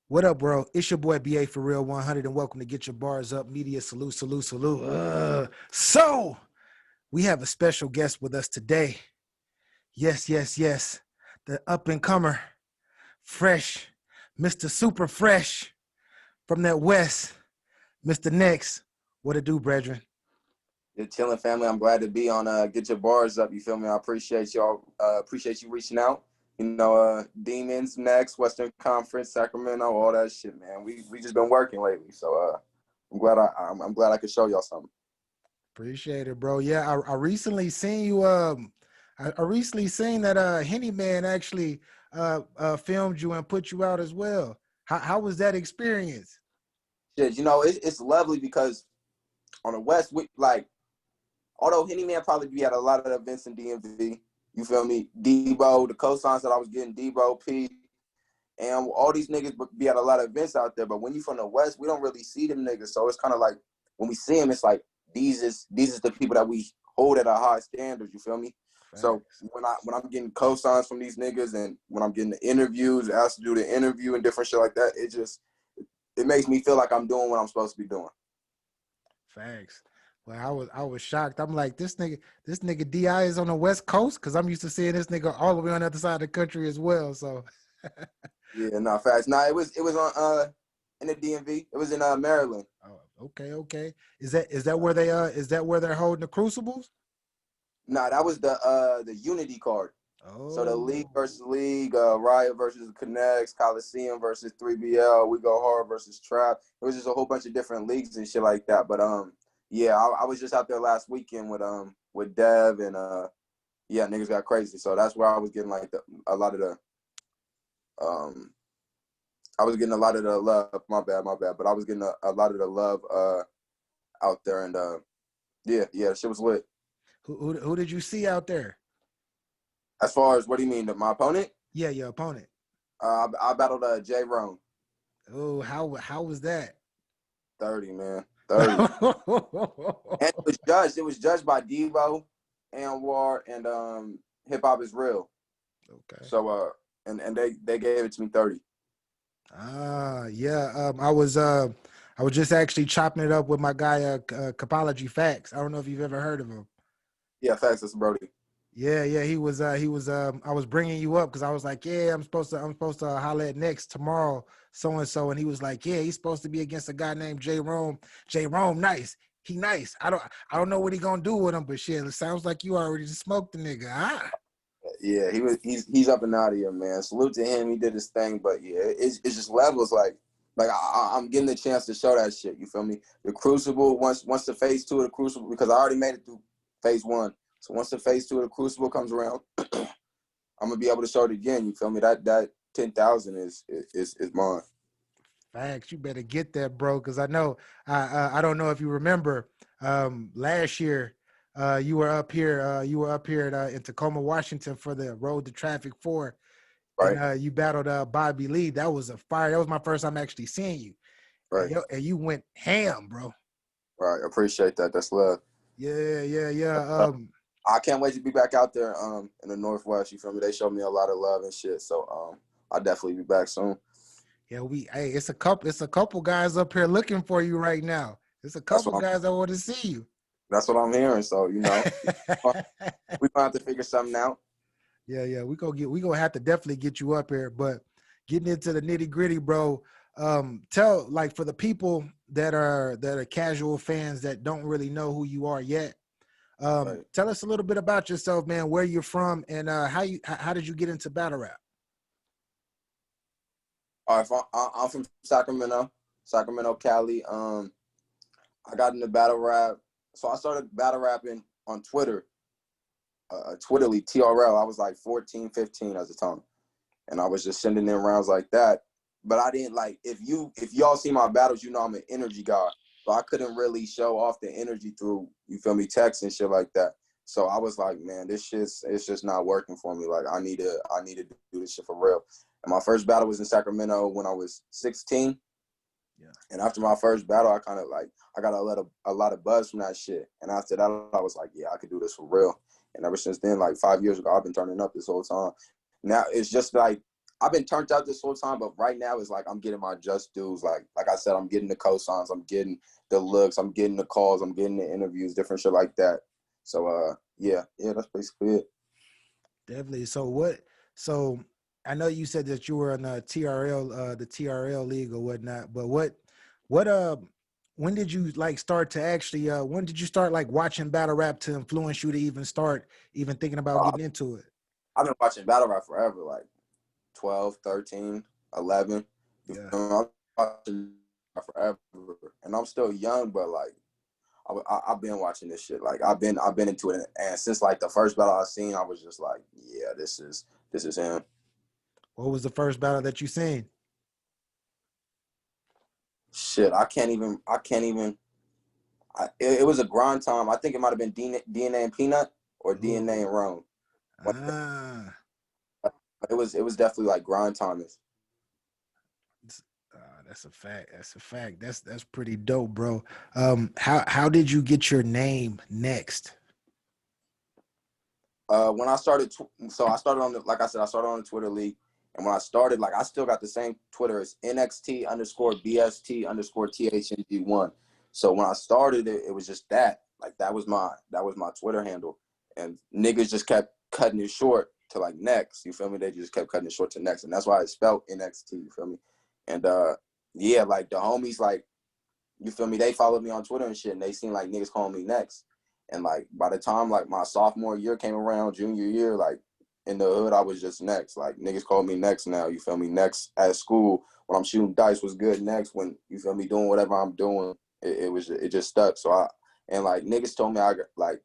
What up, bro? It's your boy BA for Real 100, and welcome to Get Your Bars Up Media. Salute, salute, salute. So, we have a special guest with us today. Yes, yes, yes. The up and comer, fresh, Mr. Super Fresh from that West, Mr. Next. What it do, brethren? You're chilling, family. I'm glad to be on Get Your Bars Up. You feel me? I appreciate y'all. Appreciate you reaching out. You know, Demons next, Western Conference, Sacramento, all that shit, man. We just been working lately, so I'm glad I could show y'all something. Appreciate it, bro. Yeah, I recently seen you. I recently seen that Henny Man actually filmed you and put you out as well. How was that experience? Shit, you know, it's lovely because on the West, although Henny Man probably be at a lot of events in DMV, you feel me? Debo, the cosigns that I was getting, Debo, P, and all these niggas be at a lot of events out there. But when you from the West, we don't really see them niggas. So it's kind of like when we see them, it's like these is the people that we hold at a high standard. You feel me? Right. So when I'm getting cosigns from these niggas and when I'm getting the interviews, asked to do the interview and different shit like that, it makes me feel like I'm doing what I'm supposed to be doing. Facts. Well, I was shocked. I'm like, this nigga DI is on the West Coast, because I'm used to seeing this nigga all the way on the other side of the country as well. So yeah, no, facts. Nah, it was on in the DMV. It was in Maryland. Oh, okay. Is that where they're holding the Crucibles? Nah, that was the Unity card. Oh. So the League versus League, Riot versus Connects, Coliseum versus 3BL, We Go Hard versus Trap. It was just a whole bunch of different leagues and shit like that. But yeah, I was just out there last weekend with Dev and yeah, niggas got crazy. So that's where I was getting like I was getting a lot of the love. My bad. But I was getting a lot of the love out there, and yeah, shit was lit. Who did you see out there? As far as what do you mean, my opponent? Yeah, your opponent. I battled J Rome. Oh, how was that? 30, man. 30. And it was judged by Devo, Anwar, and Hip Hop Is Real. Okay. So and they gave it to me 30. Yeah. I was just actually chopping it up with my guy Capology Factz. I don't know if you've ever heard of him. Yeah, Factz, that's Brody. Yeah, he was I was bringing you up because I was like, yeah, I'm supposed to holler at Next tomorrow, so and so, and he was like, yeah, he's supposed to be against a guy named J Rome. J Rome, nice. He nice. I don't know what he gonna do with him, but shit, it sounds like you already just smoked the nigga. Yeah, he's up and out of here, man. Salute to him. He did his thing, but yeah, it's just levels. Like I'm getting the chance to show that shit. You feel me? The Crucible once the phase 2 of the Crucible, because I already made it through phase 1. So once the phase 2 of the Crucible comes around, I'm gonna be able to show it again. You feel me? That 10,000 is mine. Facts. You better get that, bro, because I know I don't know if you remember last year. You were up here in Tacoma, Washington for the Road to Traffic 4. Right. And you battled Bobby Lee. That was a fire. That was my first time actually seeing you. Right. And you went ham, bro. Right. Appreciate that. That's love. Yeah. I can't wait to be back out there in the Northwest. You feel me? They showed me a lot of love and shit. So I'll definitely be back soon. Yeah, it's a couple guys up here looking for you right now. It's a couple guys that want to see you. That's what I'm hearing. So, you know, we're gonna have to figure something out. Yeah. We gonna have to definitely get you up here. But getting into the nitty-gritty, bro, tell, like, for the people that are casual fans that don't really know who you are yet, right. Tell us a little bit about yourself, man, where you're from, and how did you get into battle rap? All right, I'm from Sacramento, Cali. I got into battle rap. So I started battle rapping on Twitter, Twitterly, TRL. I was like 14, 15 at the time. And I was just sending in rounds like that. But I didn't like, if y'all see my battles, you know I'm an energy guy. So I couldn't really show off the energy through, you feel me, text and shit like that. So I was like, man, it's just not working for me. Like I need to do this shit for real. And my first battle was in Sacramento when I was 16. Yeah. And after my first battle, I got a lot of buzz from that shit. And after that, I was like, yeah, I could do this for real. And ever since then, like 5 years ago, I've been turning up this whole time. Now it's just like I've been turned out this whole time, but right now it's like I'm getting my just dues. Like I said, I'm getting the cosigns, I'm getting the looks, I'm getting the calls, I'm getting the interviews, different shit like that. So yeah, that's basically it. Definitely. So I know you said that you were in the TRL league or whatnot, but what when did you like start to actually when did you start like watching battle rap to influence you to even start even thinking about Uh, getting into it? I've been watching battle rap forever, like 12, 13, 11. You Yeah. feel me? I'm watching forever, and I'm still young, but like I've been watching this shit. Like I've been into it, and since like the first battle I seen, I was just like, yeah, this is him. What was the first battle that you seen? Shit, I can't even. It was a grind time. I think it might have been DNA and Peanut or DNA Ooh. and Rome. Ah. It was definitely like grind time. That's a fact. That's a fact. That's pretty dope, bro. How did you get your name next? When I started, so I started on the, like I said, I started on the Twitter league, and when I started, like I still got the same Twitter as NXT_BST_THNG1. So when I started it, it was just that, like that was my Twitter handle, and niggas just kept cutting it short to like next. You feel me? They just kept cutting it short to next, and that's why it's spelled NXT. You feel me? And yeah, like the homies, like you feel me? They followed me on Twitter and shit, and they seen like niggas calling me next. And like by the time like my sophomore year came around, junior year, like in the hood, I was just next. Like niggas call me next now. You feel me? Next at school when I'm shooting dice was good. Next when you feel me doing whatever I'm doing, it just stuck. So and like niggas told me like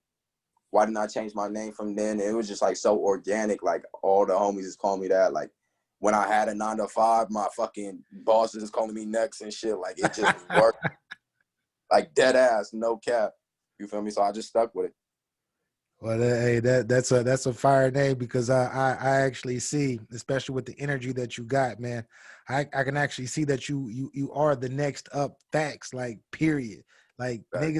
why didn't I change my name from then? And it was just like so organic. Like all the homies is calling me that. Like when I had a 9 to 5, my fucking bosses is calling me next and shit. Like it just was work. Like dead ass, no cap. You feel me? So I just stuck with it. Well, hey, that's a fire name because I actually see, especially with the energy that you got, man. I can actually see that you are the next up facts, like period. Like Right.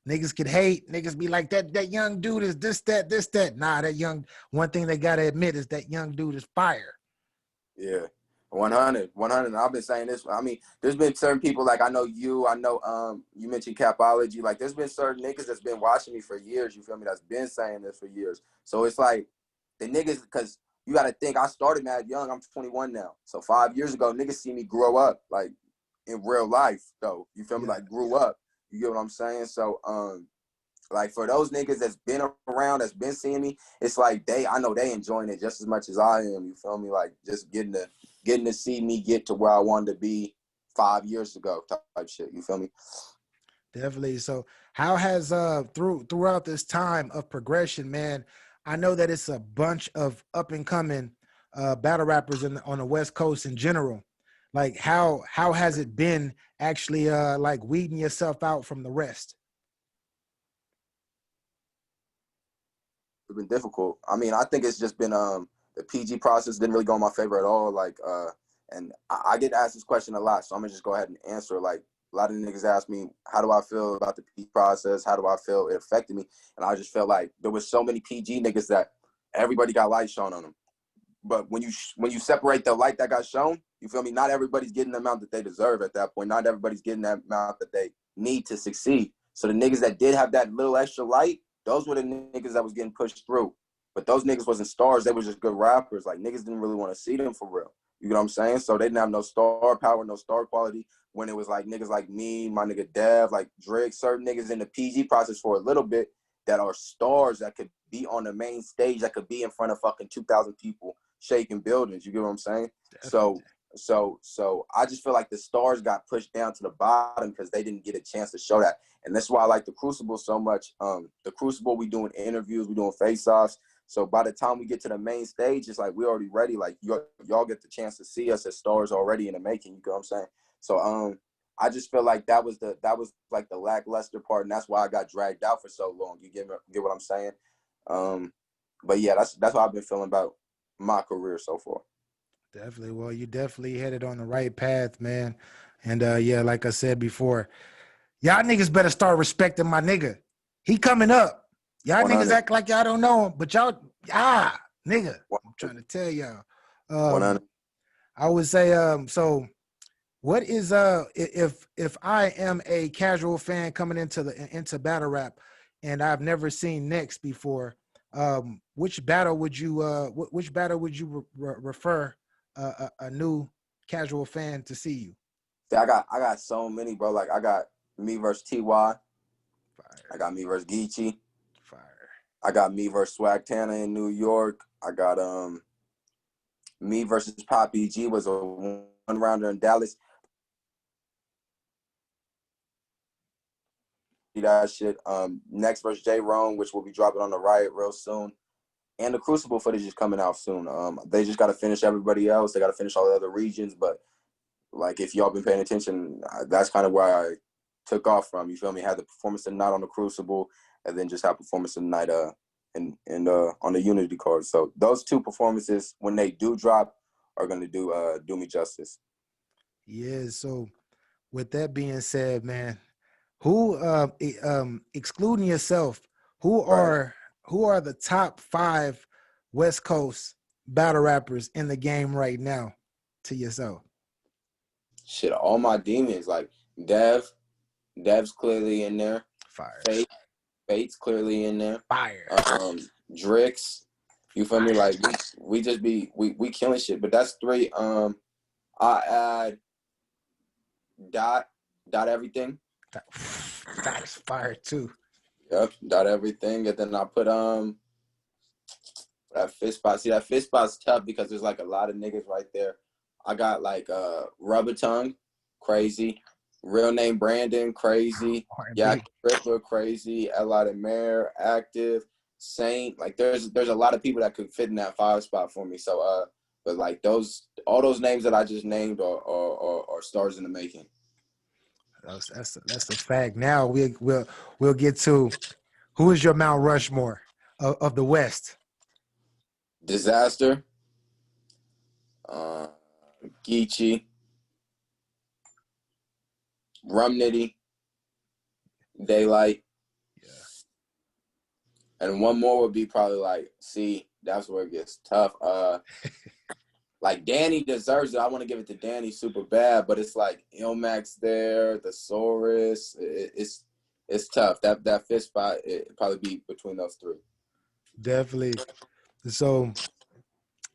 niggas could hate, niggas be like that young dude is this that. Nah, that young one thing they gotta admit is that young dude is fire. Yeah. 100, 100. I've been saying this. I mean, there's been certain people like I know you mentioned Capology. Like there's been certain niggas that's been watching me for years, you feel me, that's been saying this for years. So it's like the niggas, because you gotta think I started mad young. I'm 21 now. So 5 years ago, niggas see me grow up like in real life though. You feel me? Yeah, Like grew up. You get what I'm saying? So like for those niggas that's been around, that's been seeing me, it's like I know they enjoying it just as much as I am. You feel me? Like just getting to see me get to where I wanted to be 5 years ago, type shit. You feel me? definitely. So how has throughout this time of progression, man, I know that it's a bunch of up and coming battle rappers on the West Coast in general. Like how has it been actually like weeding yourself out from the rest? It's been difficult. I mean, I think it's just been the PG process didn't really go in my favor at all. Like and I get asked this question a lot, so I'm gonna just go ahead and answer. Like a lot of niggas ask me, how do I feel about the PG process? How do I feel it affected me? And I just felt like there was so many PG niggas that everybody got light shown on them. But when you separate the light that got shown, you feel me? Not everybody's getting the amount that they deserve at that point. Not everybody's getting that amount that they need to succeed. So the niggas that did have that little extra light, those were the niggas that was getting pushed through. But those niggas wasn't stars. They was just good rappers. Like niggas didn't really want to see them for real. You know what I'm saying? So they didn't have no star power, no star quality. When it was like niggas like me, my nigga Dev, like Drake, certain niggas in the PG process for a little bit that are stars that could be on the main stage, that could be in front of fucking 2,000 people shaking buildings. You get what I'm saying? Definitely. So I just feel like the stars got pushed down to the bottom because they didn't get a chance to show that. And that's why I like the Crucible so much. The Crucible, we doing interviews, we doing face-offs. So by the time we get to the main stage, it's like we already ready. Like y'all get the chance to see us as stars already in the making. You get what I'm saying? So I just feel like that was like the lackluster part, and that's why I got dragged out for so long. You get what I'm saying? But yeah, that's what I've been feeling about my career so far. Definitely. Well, you definitely headed on the right path, man. And yeah, like I said before, y'all niggas better start respecting my nigga. He coming up. Y'all niggas 100, act like y'all don't know him, but y'all, nigga, I'm trying to tell y'all. Um, 100. I would say, so what is if I am a casual fan coming into battle rap and I've never seen Next before, which battle would you which battle would you refer a new casual fan to see you? See, I got so many, bro. Like I got me versus Ty. I Fire, got me versus Geechee. fire. I got me versus Swag Tana in New York. I got me versus Poppy G was a one rounder in Dallas. That shit. Next versus J Rome, which will be dropping on the Riot real soon. And the Crucible footage is coming out soon. They just got to finish everybody else. They got to finish all the other regions. But like, if y'all been paying attention, that's kind of where I took off from. You feel me? Had the performance tonight on the Crucible, and then just had performance tonight and on the Unity card. So those two performances, when they do drop, are gonna do me justice. Yeah. So with that being said, man, who excluding yourself, who Right. are who are the top 5 West Coast battle rappers in the game right now to yourself? Shit, all my demons like Dev's clearly in there. Fire. Fate's clearly in there. Fire. Drix, you feel me? Like we just be we killing shit. But that's 3. I add dot everything. That's fire too. Yep, dot everything. And then I put that fist spot. See, that fist spot's tough because there's like a lot of niggas right there. I got like Rubber Tongue, crazy. Real name Brandon, crazy. R&B. Yeah, Ripper, crazy. Ella Mayor, active. Saint. Like there's a lot of people that could fit in that 5 spot for me. So but like all those names that I just named are stars in the making. That's a fact. Now we'll get to who is your Mount Rushmore of the West. Disaster, Geechee, Rum Nitty, Daylight, Yeah. and one more would be probably like, see, that's where it gets tough. Like Danny deserves it. I want to give it to Danny super bad, but it's like Ilmax there, the Saurus. It's tough. That fifth spot it probably be between those 3. Definitely. So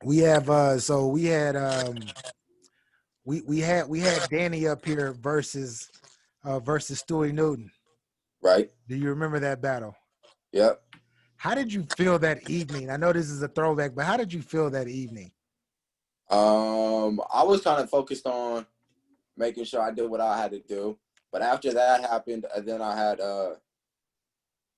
we have we had Danny up here versus Stewie Newton. Right. Do you remember that battle? Yep. How did you feel that evening? I know this is a throwback, but how did you feel that evening? I was kind of focused on making sure I did what I had to do. But after that happened, then I had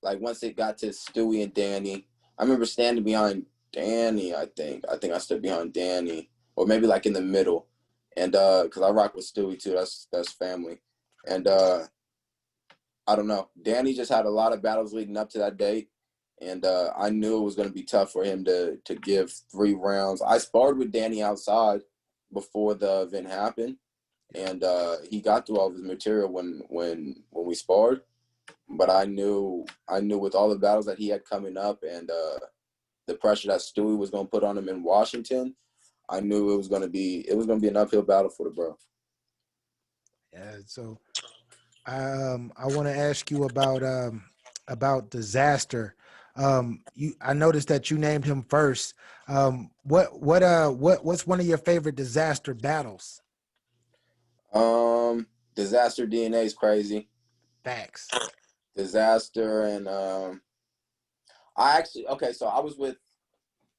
like once it got to Stewie and Danny, I remember standing behind Danny, I think I stood behind Danny, or maybe like in the middle. And because I rock with Stewie too, that's family. And I don't know. Danny just had a lot of battles leading up to that date. And I knew it was going to be tough for him to give 3 rounds. I sparred with Danny outside before the event happened, and he got through all of his material when we sparred. But I knew with all the battles that he had coming up and the pressure that Stewie was going to put on him in Washington, I knew it was going to be an uphill battle for the bro. Yeah. So I want to ask you about Disaster. I noticed that you named him first. What's one of your favorite Disaster battles? Disaster DNA is crazy. Facts. Disaster and so I was with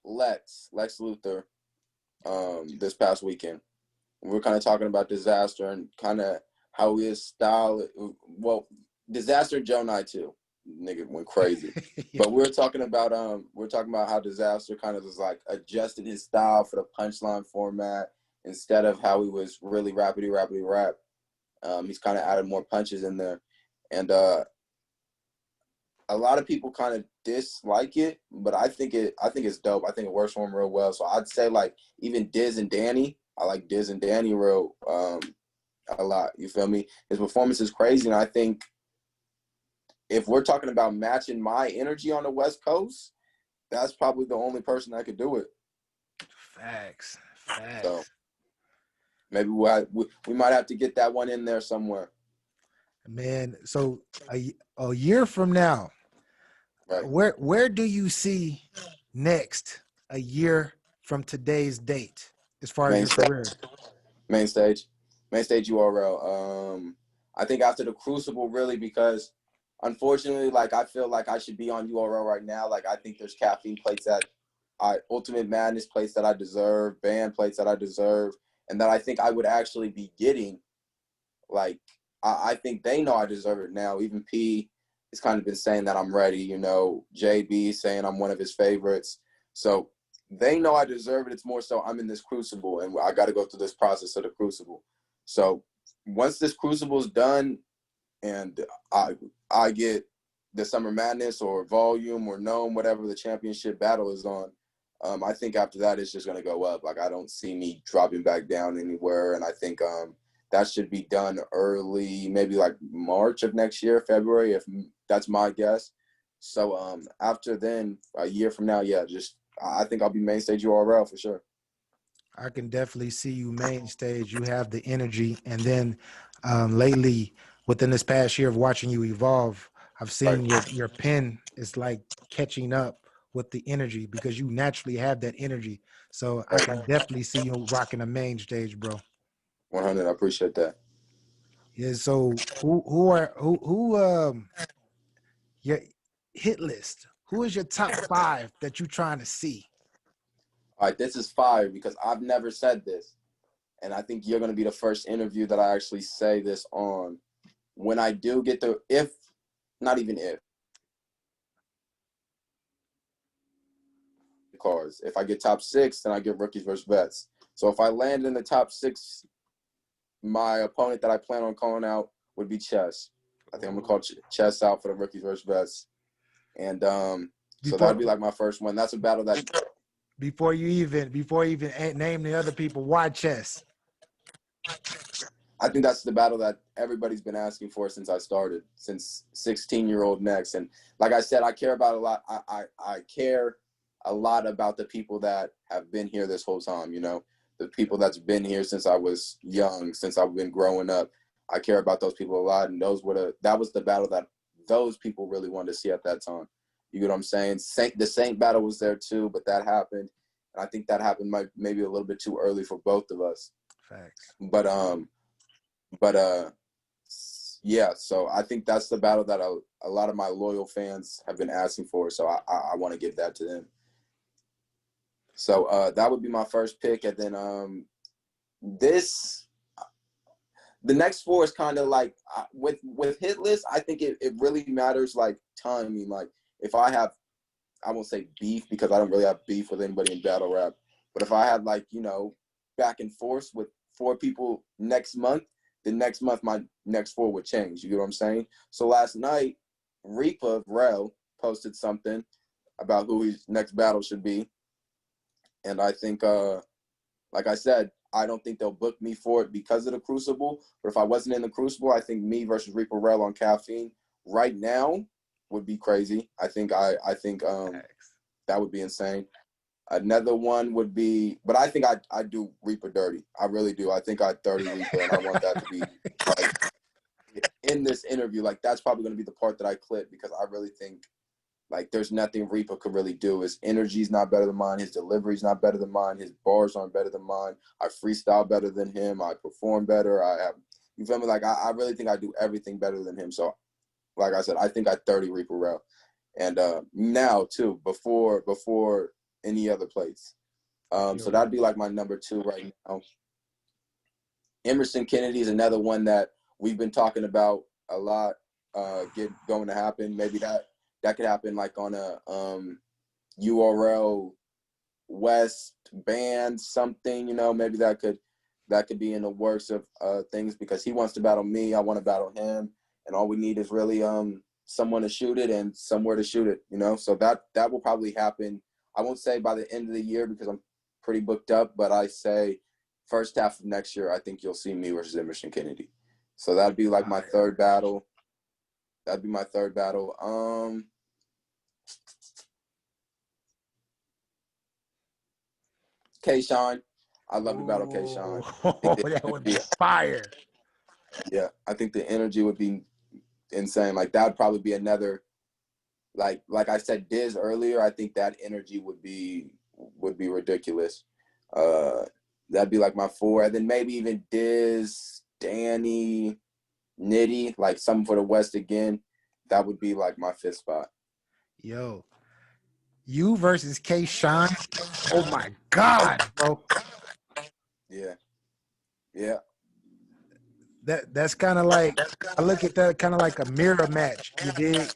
Lex Luthor this past weekend. We were kind of talking about Disaster and kind of how his style. Well, Disaster Joe Knight too. Nigga went crazy. But we were talking about how Disaster kind of was like adjusting his style for the punchline format instead of how he was really rapidy rap. He's kind of added more punches in there, and a lot of people kind of dislike it, but I think it's dope. I think it works for him real well. So I'd say like even Diz and Danny. I like Diz and Danny real a lot. You feel me? His performance is crazy, and I think if we're talking about matching my energy on the West Coast, that's probably the only person that could do it. Facts. So, Maybe we might have to get that one in there somewhere. Man, so a year from now, Right. where do you see next a year from today's date as far as Main your stage. career? Main stage URL. I think after the Crucible, really, because unfortunately, like, I feel like I should be on URL right now. Like, I think there's caffeine plates that Ultimate Madness plates that I deserve, band plates that I deserve, and that I think I would actually be getting. Like, I think they know I deserve it now. Even P has kind of been saying that I'm ready, you know, JB saying I'm one of his favorites. So they know I deserve it. It's more so I'm in this Crucible, and I got to go through this process of the Crucible. So once this Crucible is done and I get the Summer Madness or Volume or Gnome, whatever the championship battle is on, I think after that it's just going to go up. Like, I don't see me dropping back down anywhere, and I think that should be done early, maybe like March of next year, February, if that's my guess. So after then, a year from now, yeah, I think I'll be main stage URL for sure. I can definitely see you main stage. You have the energy. And then lately, within this past year of watching you evolve, I've seen your pen is like catching up with the energy because you naturally have that energy. So I can definitely see you rocking a main stage, bro. 100. I appreciate that. Yeah. So your hit list? Who is your top 5 that you're trying to see? All right, this is fire because I've never said this. And I think you're going to be the first interview that I actually say this on. When I do get not even if, cards. If I get top 6, then I get rookies versus vets. So if I land in the top 6, my opponent that I plan on calling out would be Chess. I think I'm going to call Chess out for the rookies versus vets. And so that'd be like my first one. That's a battle that... Before you even name the other people, why Chess? I think that's the battle that everybody's been asking for since I started, since 16-year-old next. And like I said, I care about a lot. I care a lot about the people that have been here this whole time, you know, the people that's been here since I was young, since I've been growing up. I care about those people a lot. And that was the battle that those people really wanted to see at that time. You get what I'm saying? The Saint battle was there too, but that happened. And I think that happened maybe a little bit too early for both of us. Facts. But yeah, so I think that's the battle that a lot of my loyal fans have been asking for. So I want to give that to them. So that would be my first pick. And then the next 4 is kind of like with Hitlist. I think it really matters, like, timing. Like, if I won't say beef because I don't really have beef with anybody in battle rap. But if I had, like, you know, back and forth with 4 people next month, the next month my next 4 would change. You get what I'm saying? So last night, Reaper Rel posted something about who his next battle should be. And I think, like I said, I don't think they'll book me for it because of the Crucible. But if I wasn't in the Crucible, I think me versus Reaper Rel on Caffeine right now would be crazy. I think that would be insane. Another one would be, but I think I do Reaper dirty. I really do. I think I 30 Reaper, and I want that to be like in this interview. Like, that's probably going to be the part that I clip because I really think, like, there's nothing Reaper could really do. His energy's not better than mine. His delivery's not better than mine. His bars aren't better than mine. I freestyle better than him. I perform better. You feel me? Like, I really think I do everything better than him. So, like I said, I think I 30 Reaper Rel. And now, too, before any other plates. So that'd be like my number 2 right now. Emerson Kennedy is another one that we've been talking about a lot, going to happen. Maybe that could happen like on a URL West band something, you know, maybe that could be in the works of things because he wants to battle me, I want to battle him, and all we need is really someone to shoot it and somewhere to shoot it, you know. So that will probably happen. I won't say by the end of the year because I'm pretty booked up, but I say first half of next year, I think you'll see me versus Emerson Kennedy. So that'd be like my third battle. That'd be my third battle. K-Shine. I love to battle K. Ooh, Sean. that would be fire. Yeah, I think the energy would be insane. Like that would probably be another, like I said, Diz earlier. I think that energy would be ridiculous. That'd be like my four, and then maybe even Diz, Danny, Nitty, like something for the West again. That would be like my fifth spot. Yo, you versus K. Sean. Oh my God, bro. Yeah, yeah, That's kind of like, I look at that kind of like a mirror match. You dig?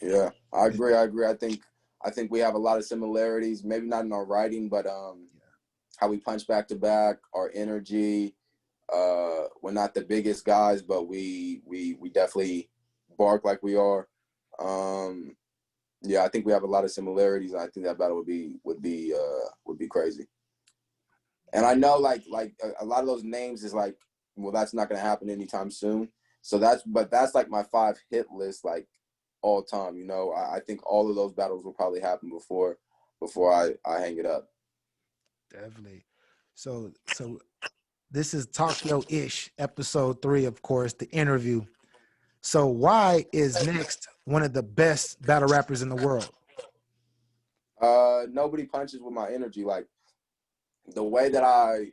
yeah. I agree. I think we have a lot of similarities. Maybe not in our writing, but how we punch back to back, our energy. We're not the biggest guys, but we definitely bark like we are. Yeah, I think we have a lot of similarities. And I think that battle would be crazy. And I know like a lot of those names is like, well, that's not gonna happen anytime soon. So that's like my 5 hit list, like all time. You know, I think all of those battles will probably happen before I hang it up. Definitely. So this is Tokyo-ish, episode 3, of course, the interview. So why is Next one of the best battle rappers in the world? Nobody punches with my energy. Like the way that I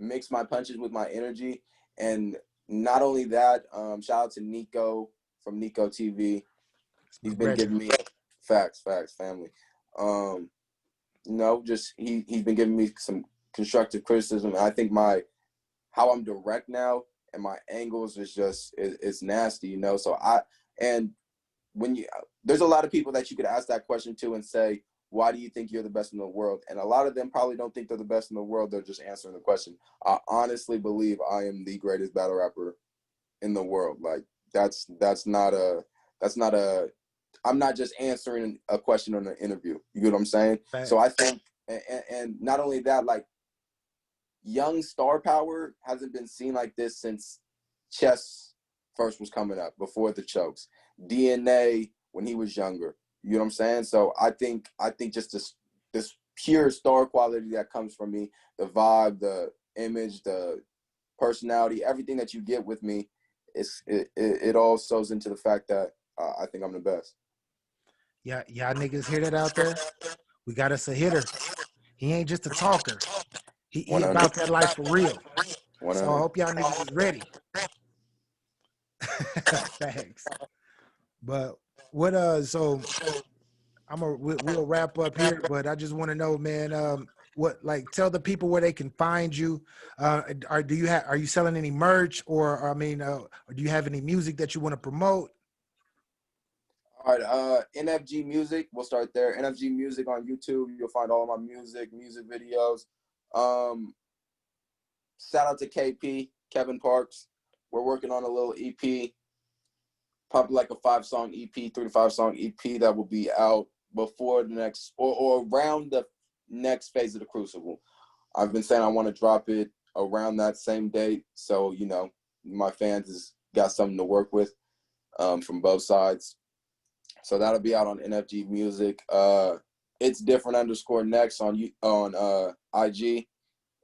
mix my punches with my energy, and not only that, shout out to Nico from Nico TV. He's been Brother. giving me facts, family. You know, just he's been giving me some constructive criticism. And I think how I'm direct now and my angles is just it's nasty, you know. So and when there's a lot of people that you could ask that question to and say, why do you think you're the best in the world? And a lot of them probably don't think they're the best in the world. They're just answering the question. I honestly believe I am the greatest battle rapper in the world. Like that's not a I'm not just answering a question on an interview. You get what I'm saying? Facts. So I think, and not only that, like young star power hasn't been seen like this since chess first was coming up, before the chokes. DNA when he was younger. You know what I'm saying? So I think just this pure star quality that comes from me, the vibe, the image, the personality, everything that you get with me, it all sews into the fact that I think I'm the best. Yeah, y'all niggas hear that out there? We got us a hitter. He ain't just a talker. He 100. about that life for real. So I 100. hope y'all niggas is ready. Thanks. But what so we'll wrap up here, but I just want to know, man, what, like, tell the people where they can find you. Are you selling any merch, or I mean, or do you have any music that you want to promote? All right, NFG Music, we'll start there. NFG Music on YouTube, you'll find all of my music videos. Shout out to KP, Kevin Parks. We're working on a little EP, probably like a 5-song EP, 3 to 5 song EP that will be out before the next or around the next phase of the Crucible. I've been saying I want to drop it around that same date, so you know my fans has got something to work with from both sides. So that'll be out on NFG Music. It's different _next on IG.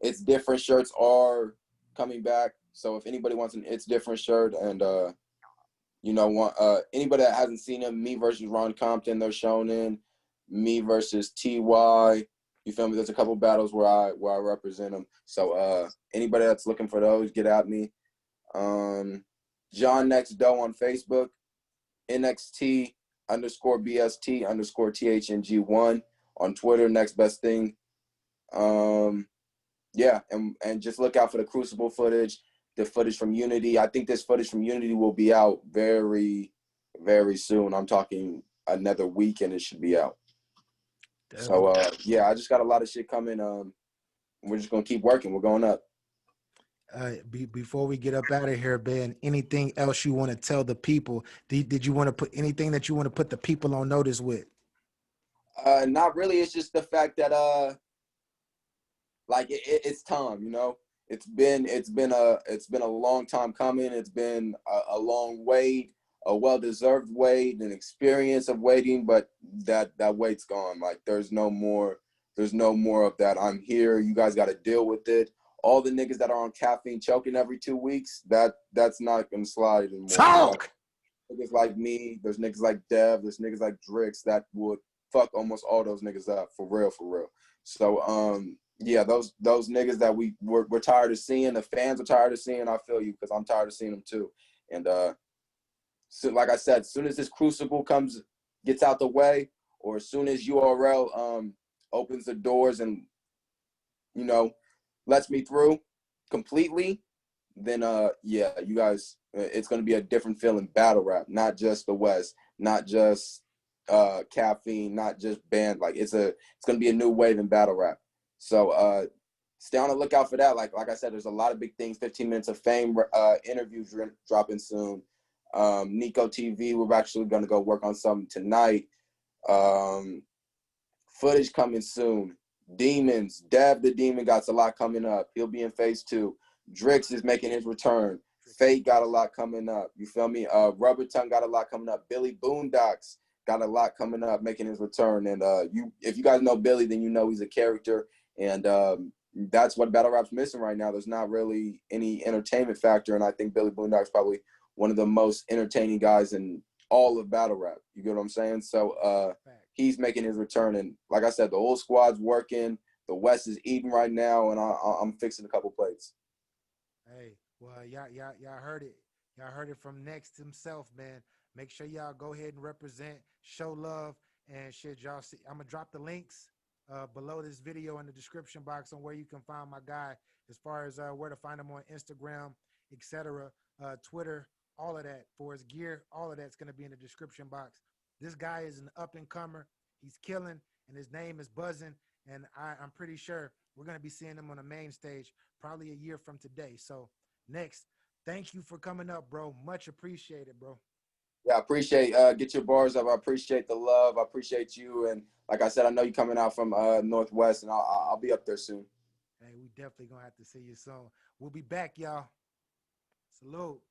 It's different shirts are coming back. So if anybody wants an It's Different shirt, and you know, anybody that hasn't seen him, me versus Ron Compton, they're shown in. Me versus TY. You feel me? There's a couple battles where I represent him. So anybody that's looking for those, get at me. John Next Doe on Facebook. NXT_BST_THNG1 on Twitter. Next best thing. Yeah, and just look out for the Crucible footage, the footage from Unity. I think this footage from Unity will be out very, very soon. I'm talking another week and it should be out. So yeah, I just got a lot of shit coming. We're just gonna keep working. We're going up. Before we get up out of here, Ben, anything else you want to tell the people? Did you want to put anything that you want to put the people on notice with? Not really. It's just the fact that like it's time. You know, it's been a long time coming. It's been a long wait, a well-deserved wait, an experience of waiting, but that wait's gone. Like there's no more There's no more of that. I'm here. You guys got to deal with it. All the niggas that are on caffeine choking every 2 weeks, that's not gonna slide anymore. Talk. Niggas like me, there's niggas like Dev, there's niggas like Drix that would fuck almost all those niggas up for real, for real. So yeah, those niggas that we're tired of seeing, the fans are tired of seeing. I feel you because I'm tired of seeing them too. And so like I said, as soon as this Crucible gets out the way, or as soon as URL opens the doors and lets me through completely, then yeah, you guys, it's gonna be a different feeling battle rap, not just the West, not just caffeine, not just band. Like it's gonna be a new wave in battle rap. So stay on the lookout for that. Like I said, there's a lot of big things. 15 Minutes of Fame interviews dropping soon. Nico TV, we're actually gonna go work on something tonight. Footage coming soon. Demons, Dev the Demon got a lot coming up. He'll be in phase 2. Drix is making his return. Fate got a lot coming up. You feel me? Rubber Tongue got a lot coming up. Billy Boondocks got a lot coming up, making his return. And if you guys know Billy, then you know he's a character. And that's what battle rap's missing right now. There's not really any entertainment factor. And I think Billy Boondocks probably one of the most entertaining guys in all of battle rap. You get what I'm saying? So he's making his return. And like I said, the old squad's working. The West is eating right now, and I'm fixing a couple plates. Hey, well, y'all heard it. Y'all heard it from Next himself, man. Make sure y'all go ahead and represent, show love, and shit. Y'all see, I'm gonna drop the links below this video in the description box on where you can find my guy, as far as where to find him on Instagram, etc., Twitter, all of that. For his gear, all of that's gonna be in the description box. This guy is an up-and-comer. He's killing, and his name is buzzing. And I'm pretty sure we're going to be seeing him on the main stage probably a year from today. So, Next, thank you for coming up, bro. Much appreciated, bro. Yeah, I appreciate, get your bars up. I appreciate the love. I appreciate you. And like I said, I know you're coming out from Northwest, and I'll be up there soon. Hey, we definitely going to have to see you soon. We'll be back, y'all. Salute.